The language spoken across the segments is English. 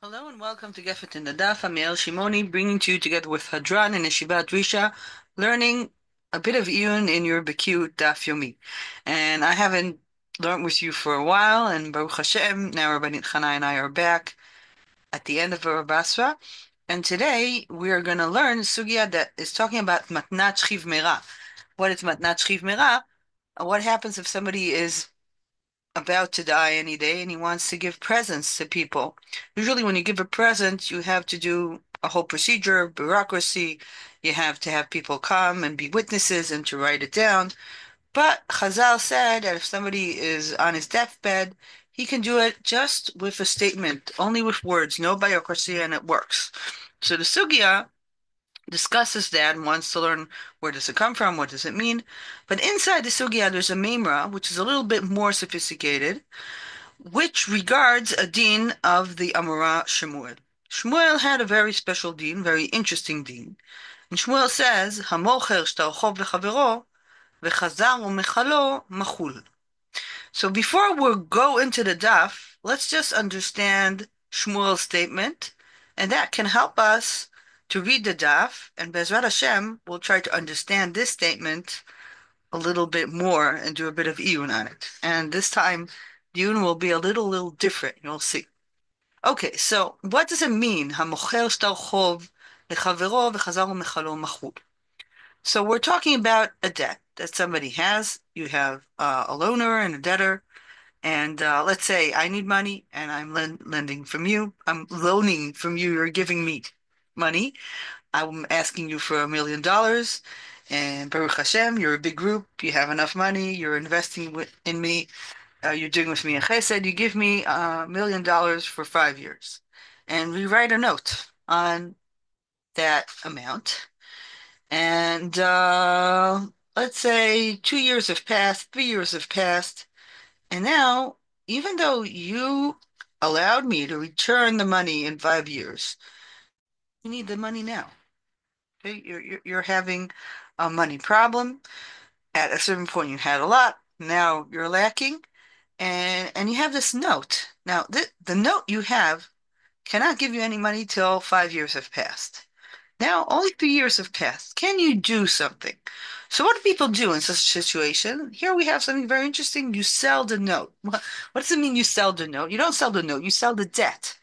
Hello and welcome to Gefet Ep.91. I'm Yael Shimoni, bringing to you together with Hadran and Yeshivat Drisha, learning a bit of Iyun in your Bekiyut Daf Yomi. And I haven't learned with you for a while, and Baruch Hashem, now Rabbanit Chana and I are back at the end of Bava Batra. And today we are going to learn Sugya that is talking about Matnat Shchiv Mera. What is Matnat Shchiv Mera? What happens if somebody is about to die any day and he wants to give presents to people. Usually, when you give a present, you have to do a whole procedure, bureaucracy. You have to have people come and be witnesses and to write it down. But Chazal said that if somebody is on his deathbed, he can do it just with a statement, only with words, no bureaucracy, and it works. So the Sugya discusses that and wants to learn where does it come from, what does it mean. But inside the Sugya, there's a Memra, which is a little bit more sophisticated, which regards a deen of the Amora Shemuel. Shmuel had a very special deen, very interesting deen. And Shmuel says, המוכר שטרחו לחברו, וחזר ומחלו מחול. So before we go into the daf, let's just understand Shmuel's statement, and that can help us to read the daf, and Bezrat Hashem will try to understand this statement a little bit more and do a bit of iyun on it. And this time, the iyun will be a little different. You'll see. Okay, so what does it mean? המוכר שטר חוב לחברו וחזר ומחלו מחול. So we're talking about a debt that somebody has. You have a loaner and a debtor. And let's say I need money and I'm lending from you. I'm loaning from you. You're giving me money. I'm asking you for $1 million. And Baruch Hashem, you're a big group. You have enough money. You're investing in me. You're doing with me a chesed. You give me $1 million for 5 years. And we write a note on that amount. And let's say 2 years have passed, 3 years have passed. And now, even though you allowed me to return the money in 5 years, you need the money now. Okay? You're having a money problem. At a certain point, you had a lot. Now you're lacking, and you have this note. Now, the note you have cannot give you any money till 5 years have passed. Now, only 3 years have passed. Can you do something? So, what do people do in such a situation? Here we have something very interesting. You sell the note. What does it mean you sell the note? You don't sell the note, you sell the debt.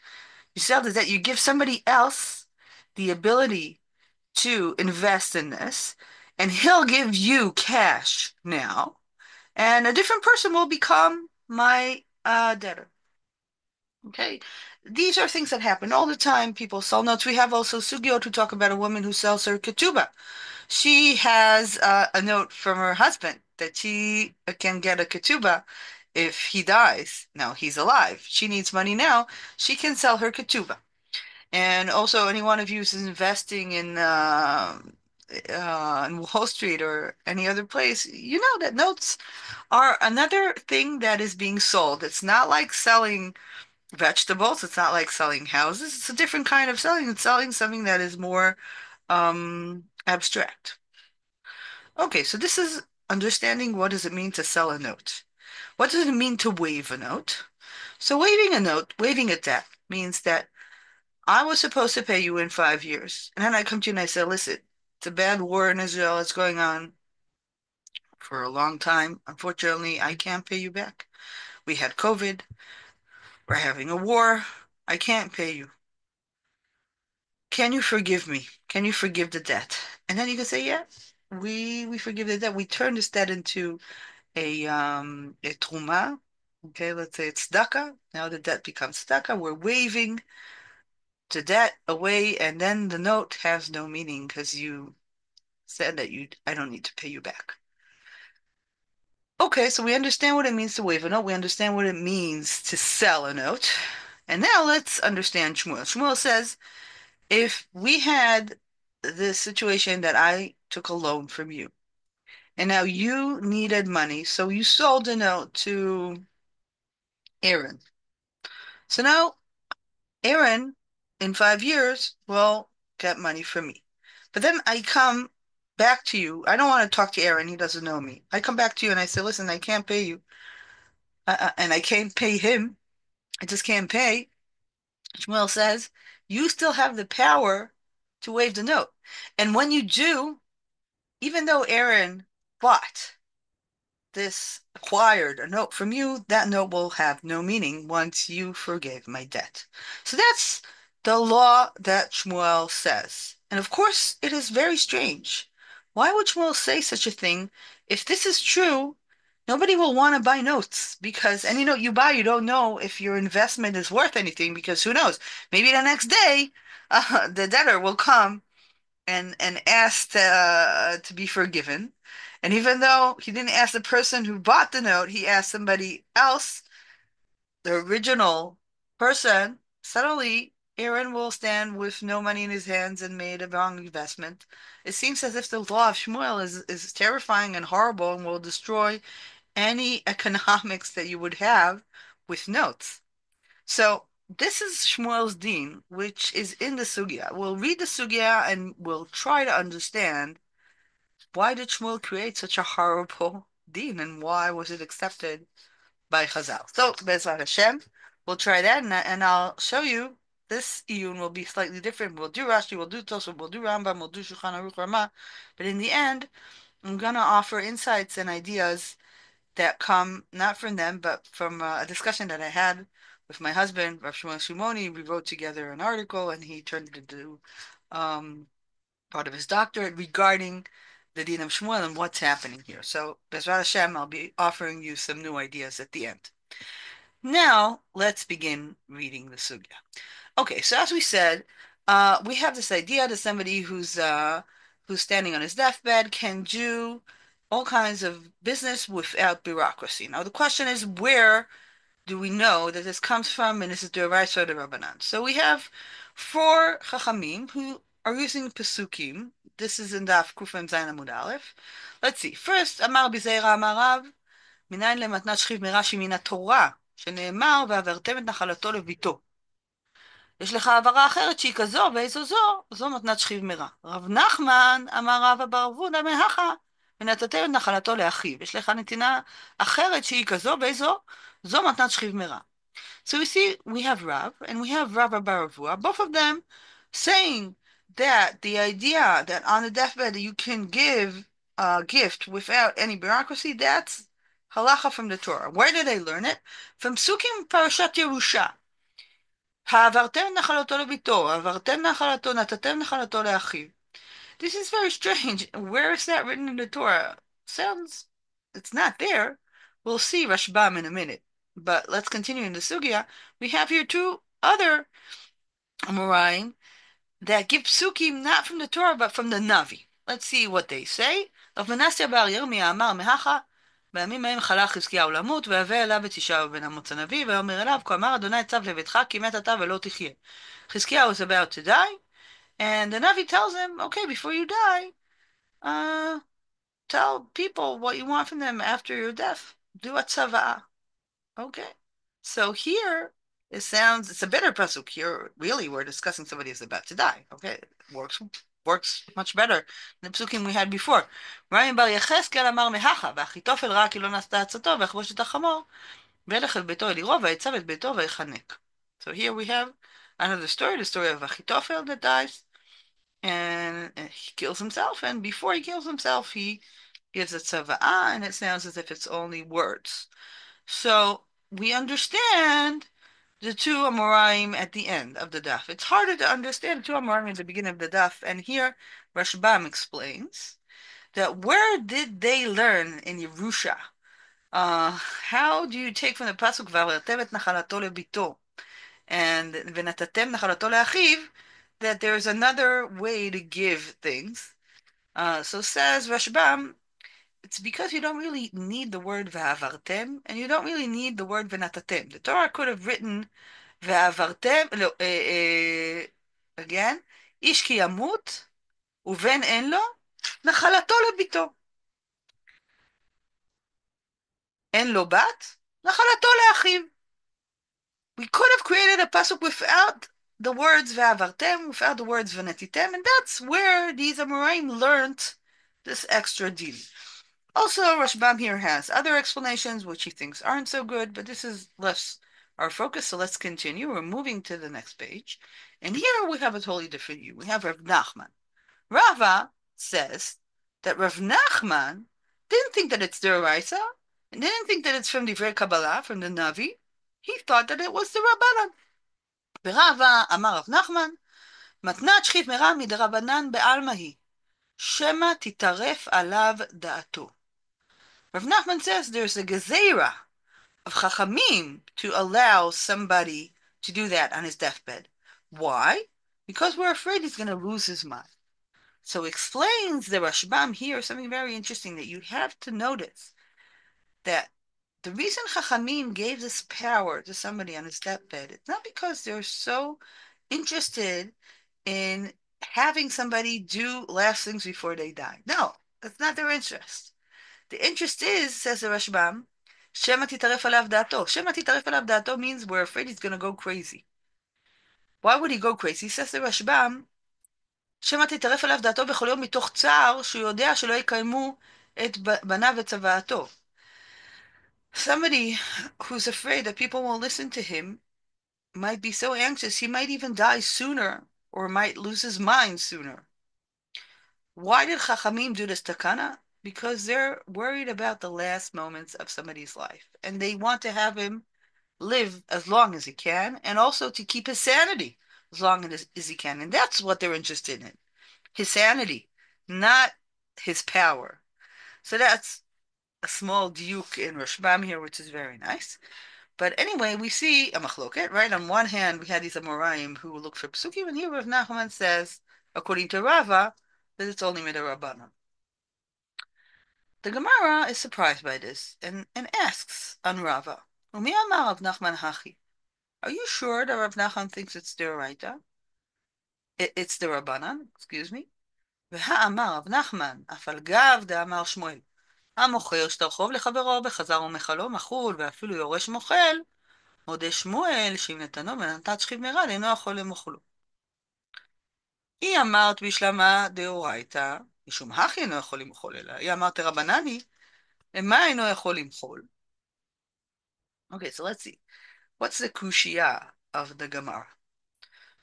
You sell the debt. You give somebody else the ability to invest in this, and he'll give you cash now, and a different person will become my debtor. Okay. These are things that happen all the time. People sell notes. We have also Sugio to talk about a woman who sells her ketubah. She has a note from her husband that she can get a ketubah if he dies. Now he's alive. She needs money now. She can sell her ketubah. And also, any one of you who's investing in Wall Street or any other place, you know that notes are another thing that is being sold. It's not like selling vegetables. It's not like selling houses. It's a different kind of selling. It's selling something that is more abstract. Okay, so this is understanding what does it mean to sell a note. What does it mean to waive a note? So waiving a note, waiving a debt, means that I was supposed to pay you in 5 years. And then I come to you and I say, listen, it's a bad war in Israel. It's going on for a long time. Unfortunately, I can't pay you back. We had COVID. We're having a war. I can't pay you. Can you forgive me? Can you forgive the debt? And then you can say, yeah, we forgive the debt. We turn this debt into a truma. Okay, let's say it's tzedakah. Now the debt becomes tzedakah. We're waiving the debt away, and then the note has no meaning because you said that I don't need to pay you back. Okay, so we understand what it means to waive a note. We understand what it means to sell a note. And now let's understand Shmuel. Shmuel says, if we had this situation that I took a loan from you, and now you needed money, so you sold a note to Aaron. So now Aaron, in 5 years, will get money from me. But then I come back to you. I don't want to talk to Aaron. He doesn't know me. I come back to you and I say, listen, I can't pay you. And I can't pay him. I just can't pay. Shmuel says, you still have the power to waive the note. And when you do, even though Aaron bought this acquired a note from you, that note will have no meaning once you forgave my debt. So that's the law that Shmuel says. And of course, it is very strange. Why would Shmuel say such a thing? If this is true, nobody will want to buy notes because any note you buy, you don't know if your investment is worth anything because who knows? Maybe the next day, the debtor will come and asked to be forgiven. And even though he didn't ask the person who bought the note, he asked somebody else, the original person, suddenly Aaron will stand with no money in his hands and made a wrong investment. It seems as if the law of Shmuel is terrifying and horrible and will destroy any economics that you would have with notes. So this is Shmuel's Din, which is in the Sugya. We'll read the Sugya and we'll try to understand why did Shmuel create such a horrible Din and why was it accepted by Chazal. So Bezrat Hashem, we'll try that and I'll show you this iyun will be slightly different. We'll do Rashi, we'll do Tosfot, we'll do Rambam, we'll do Shulchan Aruch Ramah, but in the end, I'm gonna offer insights and ideas that come not from them, but from a discussion that I had with my husband, Rav Shimon Shimoni. We wrote together an article, and he turned it into part of his doctorate regarding the Din of Shmuel and what's happening here. So, Bezrat Hashem, I'll be offering you some new ideas at the end. Now, let's begin reading the sugya. Okay, so as we said, we have this idea that somebody who's standing on his deathbed can do all kinds of business without bureaucracy. Now, the question is, where do we know that this comes from, and this is the Raisa the Rabbanan? So we have four Chachamim who are using Pesukim. This is in Daf Kufim Zayin Amud Aleph. Let's see. First, Amar Bizeira Amar Rav, מניין למתנת שכיב מרש"י מן התורה, שנאמר, ועברתם את נחלתו לביתו. יש לך העברה אחרת שהיא כזו, ואיזו זו, זו מתנת שכיב מרע. רב נחמן אמר רבא בר אבונה מהכה, ונתתם את נחלתו לאחיו. יש לך נתינה אחרת שהיא כזו, ואיזו, זו מתנת שכיב מרע. So we see we have Rav and we have Rav bar Avua, both of them saying that the idea that on the deathbed you can give a gift without any bureaucracy, that's halacha from the Torah. Where did they learn it? From Psukim Parashat Yerusha. העברתם נחלתו לביתו, העברתם נחלתו, נתתם נחלתו לאחיו. This is very strange. Where is that written in the Torah? Sounds, it's not there. We'll see Rashbam in a minute. But let's continue in the Sugya. We have here two other Amoraim that give psukim not from the Torah but from the Navi. Let's see what they say. רב מנסיה בר ירמיה אמר מהכה בימים ההם חלה חזקיהו למות והבא אליו את ישעיהו בן אמוץ הנביא ואומר אליו כה אמר אדוני צו לביתך כי מת אתה ולא תחיה. Chizkiyahu is about to die and the Navi tells him, okay, before you die, tell people what you want from them after your death. Do a tzava'ah. Okay. So here it sounds it's a bitter pasuk. Here really we're discussing somebody who's about to die. Okay. It works much better than the psukim we had before. רמי בר יחזקאל אמר מהכה, ואחיתופל ראה כי לא נעשתה עצתו, ויחבוש את החמור, וילך אל ביתו אל עירו, ויצב את ביתו ויחנק. So here we have another story, the story of Achitophel that dies, and he kills himself, and before he kills himself, he gives a tzava'ah, and it sounds as if it's only words. So we understand the two Amoraim at the end of the daf. It's harder to understand the two Amoraim at the beginning of the daf, and here Rashbam explains that where did they learn in Yerusha? How do you take from the pasuk "V'avartem et nachalato lebito" and "V'natatem nachalato leachiv" that there's another way to give things? So says Rashbam, it's because you don't really need the word "v'avartem" and you don't really need the word "v'natatem." The Torah could have written "v'avartem," again, "ish ki yamut uven en lo nachalato lebito." En lo bat nachalato leachiv. We could have created a pasuk without the words "v'avartem," without the words "v'natitem," and that's where these Amoraim learned this extra deal. Also, Rashbam here has other explanations which he thinks aren't so good, but this is less our focus, so let's continue. We're moving to the next page. And here we have a totally different view. We have Rav Nachman. Rava says that Rav Nachman didn't think that it's the Oraisa, and didn't think that it's from the Divrei Kabbalah, from the Navi. He thought that it was the Rabbanan. Berava Amar Rav Nachman, מתנת שכיב מרע מדרבנן בעלמא היא, שמא תטרף עליו דעתו. Rav Nachman says there's a gezerah of Chachamim to allow somebody to do that on his deathbed. Why? Because we're afraid he's going to lose his mind. So explains the Rashbam here something very interesting that you have to notice, that the reason Chachamim gave this power to somebody on his deathbed, it's not because they're so interested in having somebody do last things before they die. No, that's not their interest. The interest is, says the Rashbam, Shema titaref alav dato. Shema titaref alav dato means we're afraid he's going to go crazy. Why would he go crazy? Says the Rashbam, שמא תטרף עליו דעתו בכל יום מתוך צער שהוא יודע שלא יקיימו את בניו וצוואתו. Somebody who's afraid that people won't listen to him might be so anxious he might even die sooner or might lose his mind sooner. Why did Chachamim do this takana? Because they're worried about the last moments of somebody's life and they want to have him live as long as he can and also to keep his sanity as long as he can. And that's what they're interested in. His sanity, not his power. So that's a small diuk in Rashbam here, which is very nice. But anyway, we see a machloket, right? On one hand, we had these Amoraim who look for psukim, and here Rav Nachman says, according to Rava, that it's only midrabanan. The Gemara is surprised by this and asks on Rava, Umi amar Rav Nachman hachi. Are you sure that Rav Nachman thinks it's the Oraita? It's the Rabbanan, excuse me. והאמר רב נחמן, אף על גב דאמר שמואל, המוכר שטרחוב לחברו, וחזר ומחלו, מחול, ואפילו יורש מוחל, מודה שמואל, שאם נתנו ונתת שכיב מרע, אינו יכול למחולו. היא אמרת בשלמה דאורייתא, משום הכי אינו יכול למחול אלא, היא אמרת רבנני, למה אינו יכול למחול? Okay, so let's see. What's the kushia of the Gemara?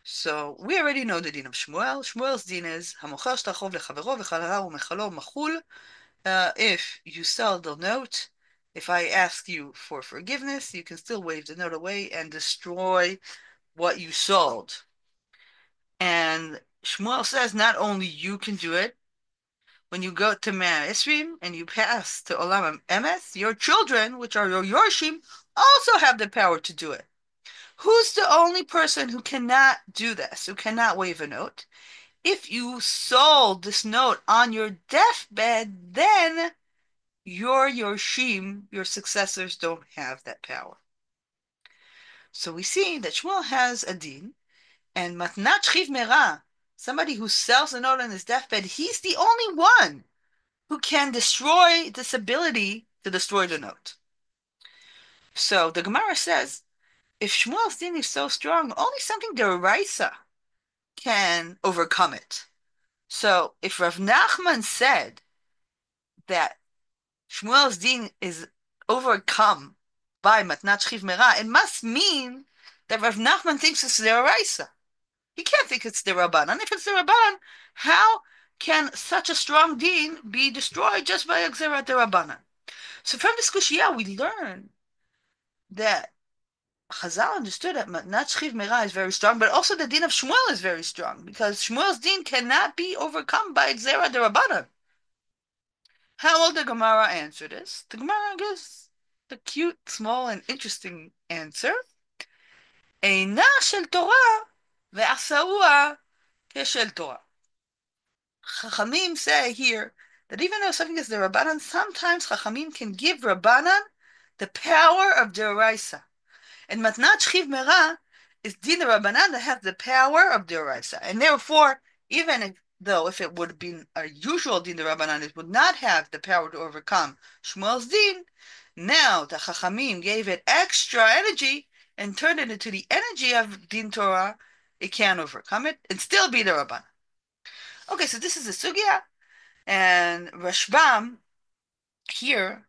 So we already know the din of Shmuel. Shmuel's din is, המוכר שטרחוב לחברו, וחזר ומחלו, מחול. If you sell the note, if I ask you for forgiveness, you can still wave the note away and destroy what you sold. And Shmuel says not only you can do it, when you go to Man Esrim and you pass to Olam Emes, your children, which are your Yorshim, also have the power to do it. Who's the only person who cannot do this, who cannot wave a note? If you sold this note on your deathbed, then your Yorshim, your successors, don't have that power. So we see that Shmuel has a din, and matnat chiv mera, somebody who sells a note on his deathbed, he's the only one who can destroy this ability to destroy the note. So the Gemara says, if Shmuel's din is so strong, only something deraisa can overcome it. So if Rav Nachman said that Shmuel's din is overcome by matnat chiv mera, it must mean that Rav Nachman thinks it's deraisa. He can't think it's the Rabbanan. If it's the Rabbanan, how can such a strong din be destroyed just by a Gzerat the Rabbanan? So from this kushia, we learn that Chazal understood that matnat chiv mera is very strong, but also the din of Shmuel is very strong, because Shmuel's din cannot be overcome by Gzerat the Rabbanan. How will the Gemara answer this? The Gemara gives the cute, small, and interesting answer. Eina shel Torah ve'asauah keshel Torah. Chachamim say here that even though something is the Rabbanan, sometimes Chachamim can give Rabbanan the power of Deraisa. And Matnat Shchiv Mera is Din Rabbanan that has the power of Deraisa. And therefore, even though if it would have been a usual Din Rabbanan, it would not have the power to overcome Shmuel's Din. Now the Chachamim gave it extra energy and turned it into the energy of Din Torah. It can overcome it and still be the Rabbanan. Okay, so this is the sugya, and Rashbam here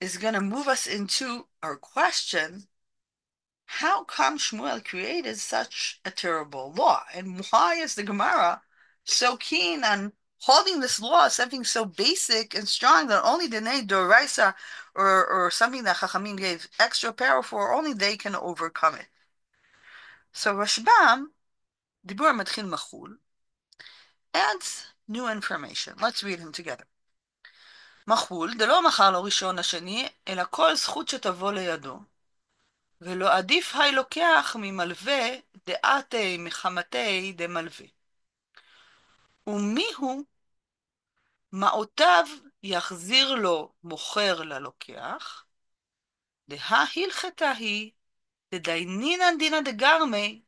is going to move us into our question: how come Shmuel created such a terrible law? And why is the Gemara so keen on holding this law as something so basic and strong that only the Nei Doraisa or something that Chachamim gave extra power for, only they can overcome it? So Rashbam, Dibur Matchil Mahul, adds new information. Let's read him together. מחול, דלא מחל לו ראשון השני, אלא כל זכות שתבוא לידו. ולא עדיף היי לוקח ממלווה דעתי מחמתי דמלווה. ומיהו מעותיו יחזיר לו מוכר ללוקח, דהה הלכתה היא דדיינינן דינא דגרמי,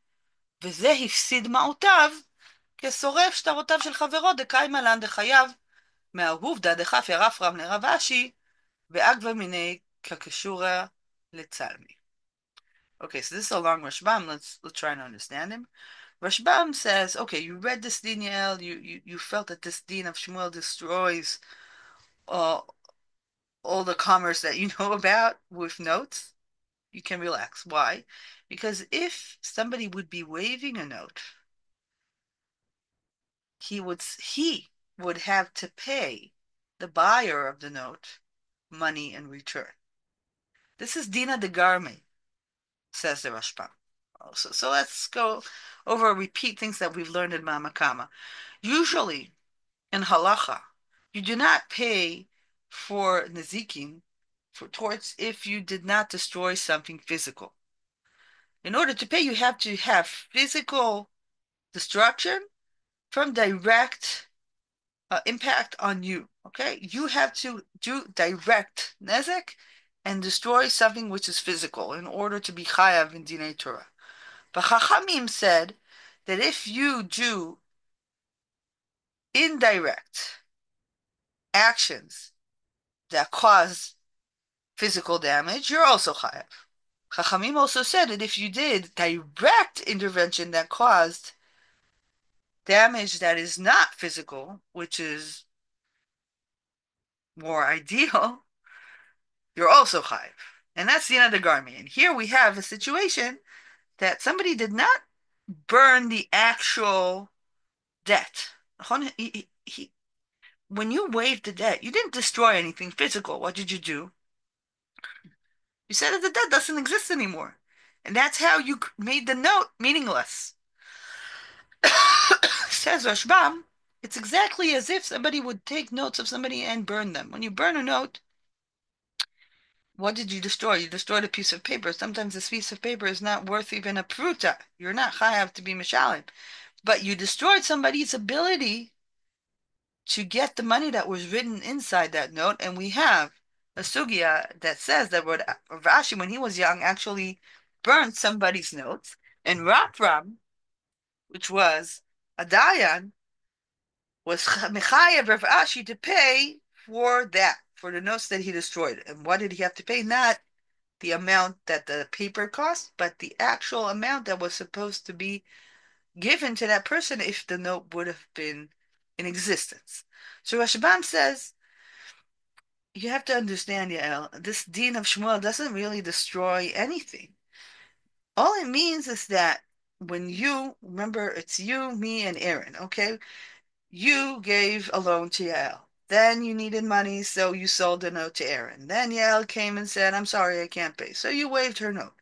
וזה הפסיד מעותיו, כשורף שטרותיו של חברו דקיימא לן דחייו, מהעובדא דחפי רפרם לרב אשי, ואגבה מיני כקשורא לצלמי. Okay, so this is a long Rashbam. Let's try and understand him. Rashbam says, okay, you read this din, Yael, you felt that this din of Shmuel destroys all the commerce that you know about with notes. You can relax. Why? Because if somebody would be waiving a note, he would have to pay the buyer of the note money in return. This is Dina de Garme, says the Rashbam. So let's go over, repeat things that we've learned in Mama Kama. Usually, in halacha, you do not pay for nezikin, for torts, if you did not destroy something physical. In order to pay, you have to have physical destruction from direct impact on you. Okay, you have to do direct nezek and destroy something which is physical in order to be chayav in Dinei Torah. But Chachamim said that if you do indirect actions that cause physical damage, you're also chayav. Chachamim also said that if you did direct intervention that caused damage that is not physical, which is more ideal, you're also chayav. And that's the end of the garmi. And here we have a situation that somebody did not burn the actual debt. When you waived the debt, you didn't destroy anything physical. What did you do? You said that the debt doesn't exist anymore. And that's how you made the note meaningless. Says Rashbam, it's exactly as if somebody would take notes of somebody and burn them. When you burn a note, what did you destroy? You destroyed a piece of paper. Sometimes this piece of paper is not worth even a pruta. You're not chayav to be mishalim. But you destroyed somebody's ability to get the money that was written inside that note. And we have a sugya that says that Rashi, when he was young, actually burned somebody's notes. And Rapram, which was a dayan, was mechayev Rav Ashi to pay for that, for the notes that he destroyed. And what did he have to pay? Not the amount that the paper cost, but the actual amount that was supposed to be given to that person if the note would have been in existence. So Rashbam says, you have to understand, Yael, this din of Shmuel doesn't really destroy anything. All it means is that when you, remember, it's you, me, and Aaron, okay? You gave a loan to Yael. Then you needed money, so you sold a note to Aaron. Then Yael came and said, I'm sorry, I can't pay. So you waived her note.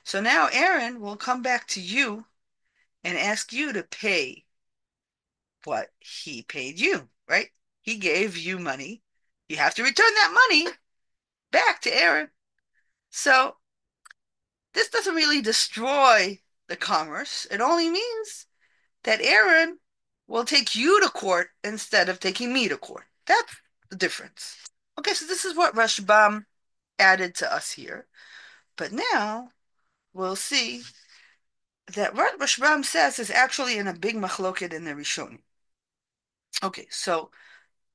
So now Aaron will come back to you and ask you to pay what he paid you, right? He gave you money. You have to return that money back to Aaron. So this doesn't really destroy the commerce. It only means that Aaron will take you to court instead of taking me to court. That's the difference. Okay, so this is what Rashbam added to us here. But now we'll see that what Rashbam says is actually in a big machloket in the Rishonim. Okay, so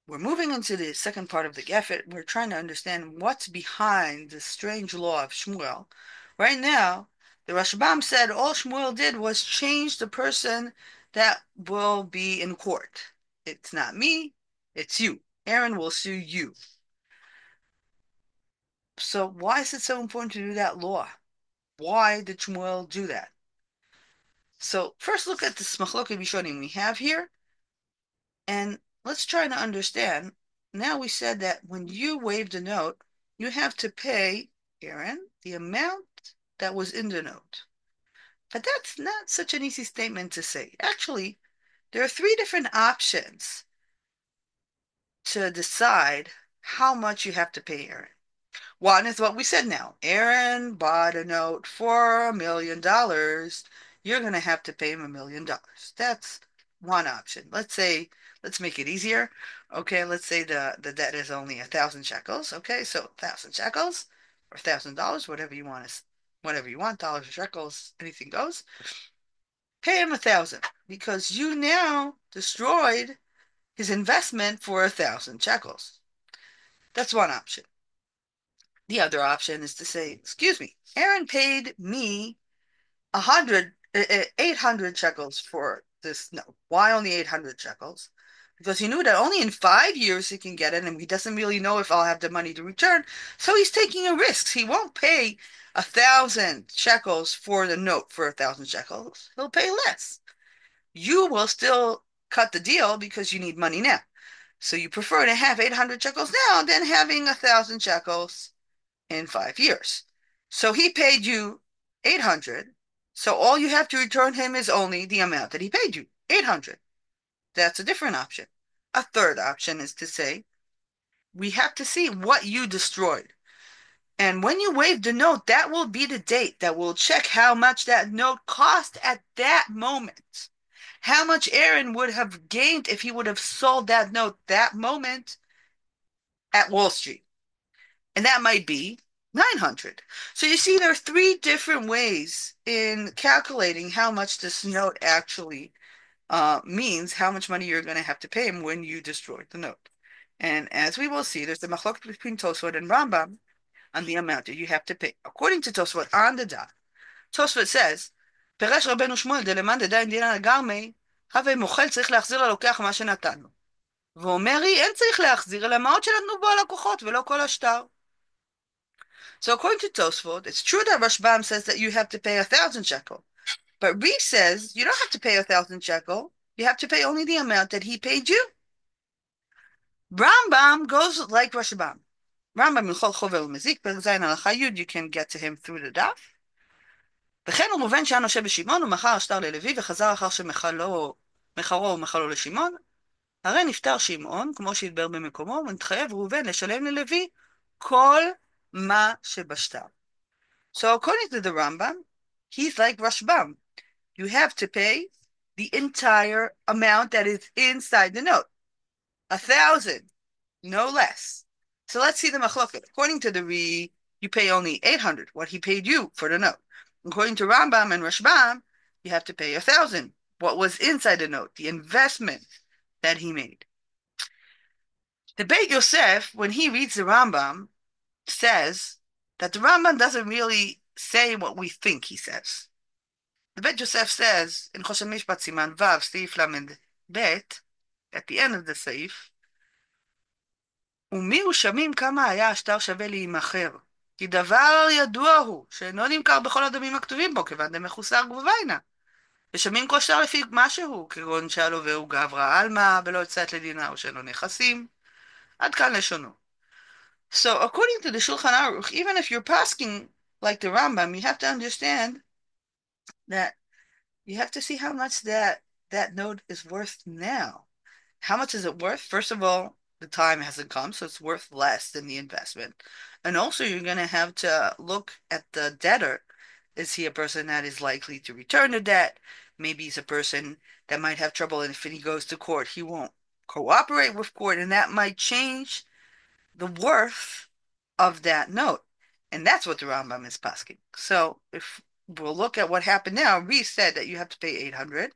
we're moving into the second part of the Gefet. We're trying to understand what's behind the strange law of Shmuel. Right now, the Rashbam said all Shmuel did was change the person that will be in court. It's not me, it's you. Aaron will sue you. So why is it so important to do that law? Why did Shmuel do that? So first look at the machloket rishonim we have here, and let's try to understand. Now we said that when you waived a note, you have to pay, Aaron, the amount that was in the note. But that's not such an easy statement to say. Actually, there are three different options to decide how much you have to pay Aaron. One is what we said now. Aaron bought a note for $1 million. You're going to have to pay him $1 million. That's one option. Let's make it easier. Okay, let's say the debt is only 1,000 shekels. Okay, so 1,000 shekels or $1,000, whatever you want, dollars or shekels, anything goes. Pay him 1,000 because you now destroyed his investment for 1,000 shekels. That's one option. The other option is to say, excuse me, Aaron paid me 800 shekels for this. No, why only 800 shekels? Because he knew that only in 5 years he can get it, and he doesn't really know if I'll have the money to return. So he's taking a risk. He won't pay 1,000 shekels for the note for 1,000 shekels. He'll pay less. You will still cut the deal because you need money now. So you prefer to have 800 shekels now than having 1,000 shekels in 5 years. So he paid you 800. So all you have to return him is only the amount that he paid you, 800. That's a different option. A third option is to say, we have to see what you destroyed. And when you waive the note, that will be the date that will check how much that note cost at that moment. How much Aaron would have gained if he would have sold that note that moment at Wall Street. And that might be 900. So you see, there are three different ways in calculating how much this note actually means, how much money you're going to have to pay him when you destroy the note. And as we will see, there's a machlok between Tosfot and Rambam on the amount that you have to pay. According to Tosfot on the dot, Tosfot says, פירש רבנו שמואל דלמאן דדיין דינן הגרמי, הווה מוחל צריך להחזיר ללוקח מה שנתן לו. ואומר לי, אין צריך להחזיר, אלא מעות שנתנו בו הלקוחות ולא כל השטר. So according to Tosfot, it's true that Rashbam says that you have to pay 1,000 shekel. But Reef says you don't have to pay 1,000 shekel. You have to pay only the amount that he paid you. Rambam goes like Rashbam. Rambam מחול חובר ומזיק, פרק זין הלכה י', you can get to him through the daf. וכן הוא מובן שהיה נושה בשמעון, ומכר השטר ללוי, וחזר אחר שמחלו ומחלו לשמעון. הרי נפטר שמעון, כמו שהתברר במקומו, ונתחייב ראובן לשלם ללוי כל מה שבשטר. So according to the Rambam, he's like Rashbam. You have to pay the entire amount that is inside the note. 1,000, no less. So let's see the machloket. According to the Re, you pay only 800, what he paid you for the note. According to Rambam and Rashbam, you have to pay 1,000, what was inside the note, the investment that he made. The Beit Yosef, when he reads the Rambam, says that the Rambam doesn't really say what we think he says. The Beit Yosef says in Choshen Mishpat Siman Vav Seif Lamed Bet, at the end of the Seif, ומי הוא שמעים כמה היה השטר שווה להימכר, כי דבר ידוע הוא שאינו נמכר בכל הדמים הכתובים בו, כיוון דמחוסר גבוביינה. ושמעים כל שטר לפי משהו, כגון שהלווה הוא גברא עלמא, ולא יצאת לדינה או שאין לו נכסים. עד כאן לשונו. So according to the Shulchan Aruch, even if you're pasking like the Rambam, you have to understand that you have to see how much that note is worth now. How much is it worth? First of all, the time hasn't come, so it's worth less than the investment. And also, you're going to have to look at the debtor. Is he a person that is likely to return the debt? Maybe he's a person that might have trouble, and if he goes to court, he won't cooperate with court, and that might change the worth of that note. And that's what the Rambam is pasking. So if we'll look at what happened now, Reese said that you have to pay 800.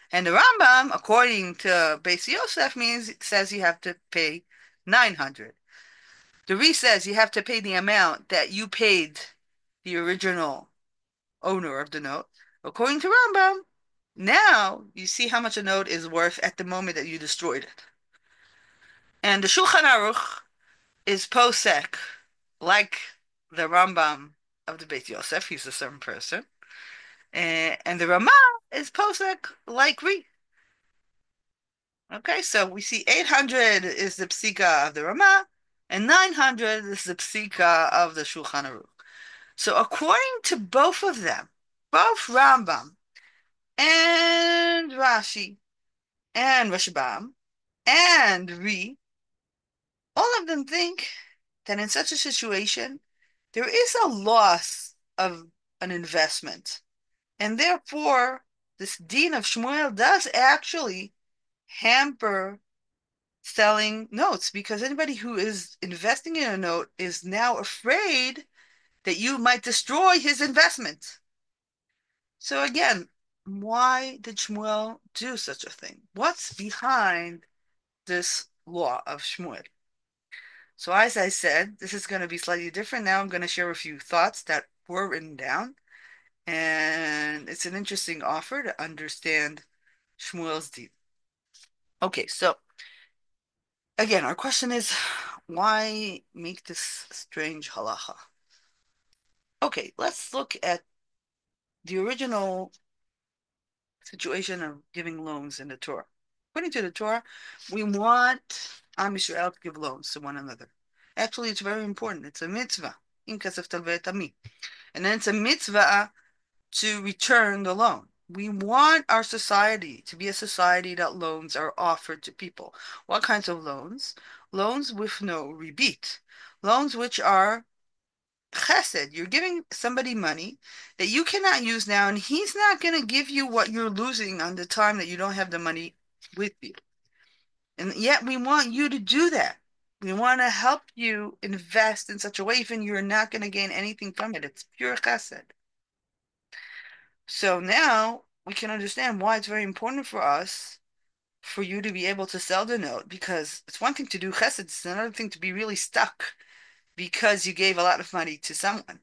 And the Rambam, according to Beis Yosef, says you have to pay 900. The Reese says you have to pay the amount that you paid the original owner of the note. According to Rambam, now you see how much a note is worth at the moment that you destroyed it. And the Shulchan Aruch is posek, like the Rambam of the Beit Yosef. He's a certain person. And the Ramah is posek like Ri. Okay, so we see 800 is the psika of the Ramah, and 900 is the psika of the Shulchan Aruch. So according to both of them, both Rambam and Rashi and Rashbam and Ri, all of them think that in such a situation, there is a loss of an investment. And therefore, this Dean of Shmuel does actually hamper selling notes because anybody who is investing in a note is now afraid that you might destroy his investment. So again, why did Shmuel do such a thing? What's behind this law of Shmuel? So as I said, this is going to be slightly different. Now I'm going to share a few thoughts that were written down. And it's an interesting offer to understand Shmuel's deed. Okay, so again, our question is, why make this strange halacha? Okay, let's look at the original situation of giving loans in the Torah. According to the Torah, we want Am Yisrael to give loans to one another. Actually, it's very important. It's a mitzvah. In kasef talvei ami. And then it's a mitzvah to return the loan. We want our society to be a society that loans are offered to people. What kinds of loans? Loans with no rebate. Loans which are chesed. You're giving somebody money that you cannot use now, and he's not going to give you what you're losing on the time that you don't have the money with you. And yet we want you to do that. We want to help you invest in such a way, even you're not going to gain anything from it. It's pure chesed. So now we can understand why it's very important for us, for you to be able to sell the note, because it's one thing to do chesed, it's another thing to be really stuck because you gave a lot of money to someone.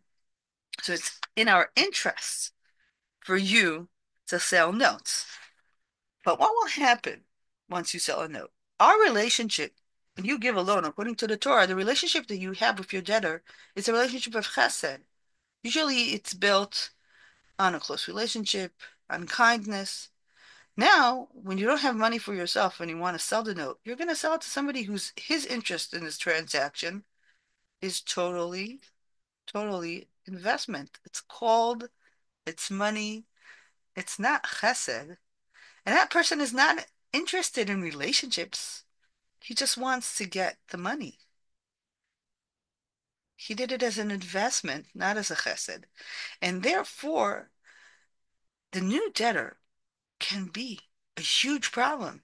So it's in our interests for you to sell notes. But what will happen once you sell a note? Our relationship, when you give a loan, according to the Torah, the relationship that you have with your debtor is a relationship of chesed. Usually it's built on a close relationship, on kindness. Now, when you don't have money for yourself and you want to sell the note, you're going to sell it to somebody whose his interest in this transaction is totally investment. It's money, it's not chesed. And that person is not interested in relationships. He just wants to get the money. He did it as an investment, not as a chesed. And therefore, the new debtor can be a huge problem.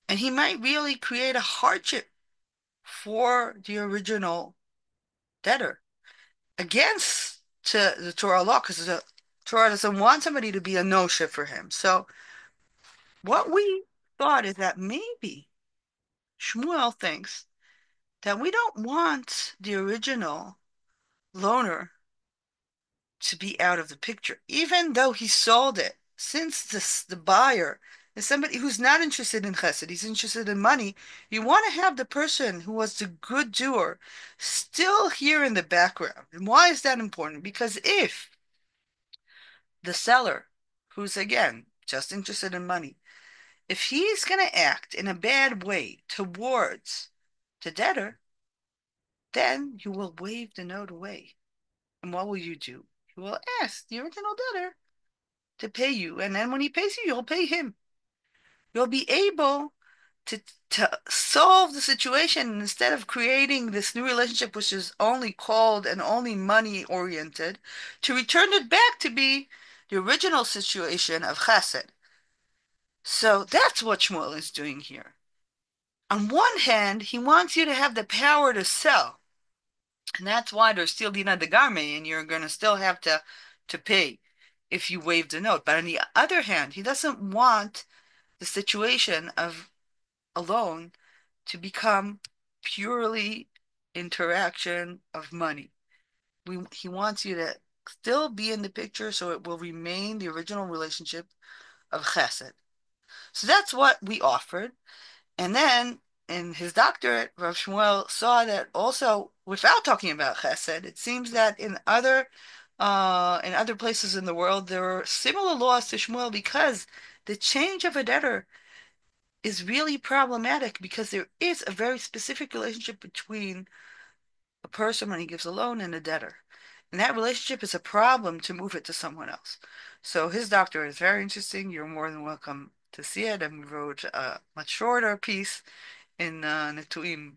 And he might really create a hardship for the original debtor against to the Torah law, because the Torah doesn't want somebody to be a no-ship for him. So what we thought is that maybe Shmuel thinks that we don't want the original loaner to be out of the picture, even though he sold it. Since the buyer is somebody who's not interested in chesed, he's interested in money, you want to have the person who was the good doer still here in the background. And why is that important? Because if the seller, who's again just interested in money, if he's going to act in a bad way towards the debtor, then you will waive the note away. And what will you do? You will ask the original debtor to pay you. And then when he pays you, you'll pay him. You'll be able to, to solve the situation instead of creating this new relationship, which is only cold and only money oriented, to return it back to be the original situation of chesed. So that's what Shmuel is doing here. On one hand, he wants you to have the power to sell. And that's why there's still Dina de Garme, and you're going to still have to pay if you waive the note. But on the other hand, he doesn't want the situation of a loan to become purely interaction of money. He wants you to still be in the picture so it will remain the original relationship of chesed. So that's what we offered. And then in his doctorate, Rav Shmuel saw that also, without talking about chesed, it seems that in other places in the world there are similar laws to Shmuel because the change of a debtor is really problematic because there is a very specific relationship between a person when he gives a loan and a debtor. And that relationship is a problem to move it to someone else. So his doctorate is very interesting. You're more than welcome to see it. And we wrote a much shorter piece in Netuim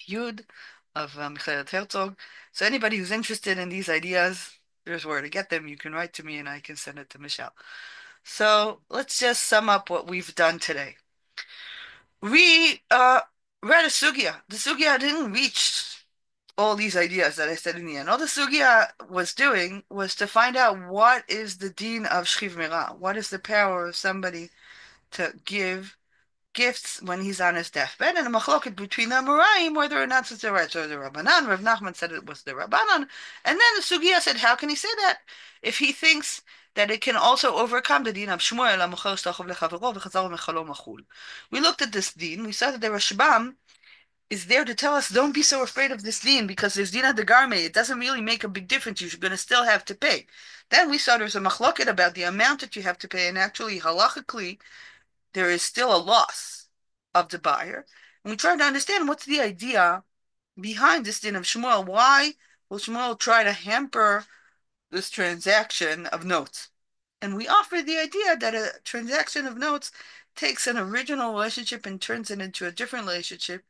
Yud of Michael Herzog. So anybody who's interested in these ideas, there's where to get them. You can write to me and I can send it to Michelle. So let's just sum up what we've done today. We read a sugya. The sugya didn't reach all these ideas that I said in the end. All the sugya was doing was to find out what is the deen of shchiv mera. What is the power of somebody to give gifts when he's on his deathbed, and a machloket between the Amoraim whether or not it's the right or the Rabbanan. Rav Nachman said it was the Rabbanan, and then the Sugya said, how can he say that if he thinks that it can also overcome the din of Shmuel, המוכר לחברו, וחזר ומחלו מחול. We looked at this din, we saw that the Rashbam is there to tell us, don't be so afraid of this din, because there's din the garme. It doesn't really make a big difference. You're going to still have to pay. Then we saw there's a machloket about the amount that you have to pay, and actually, halachically, there is still a loss of the buyer. And we try to understand what's the idea behind this din of Shmuel. Why will Shmuel try to hamper this transaction of notes? And we offer the idea that a transaction of notes takes an original relationship and turns it into a different relationship.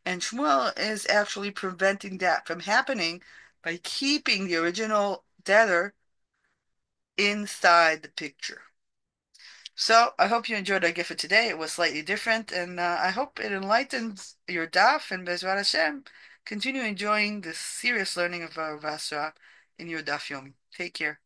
And Shmuel is actually preventing that from happening by keeping the original debtor inside the picture. So I hope you enjoyed our gift today. It was slightly different, and I hope it enlightens your daf, and Bezrat Hashem, continue enjoying this serious learning of Bava Batra in your daf yomi. Take care.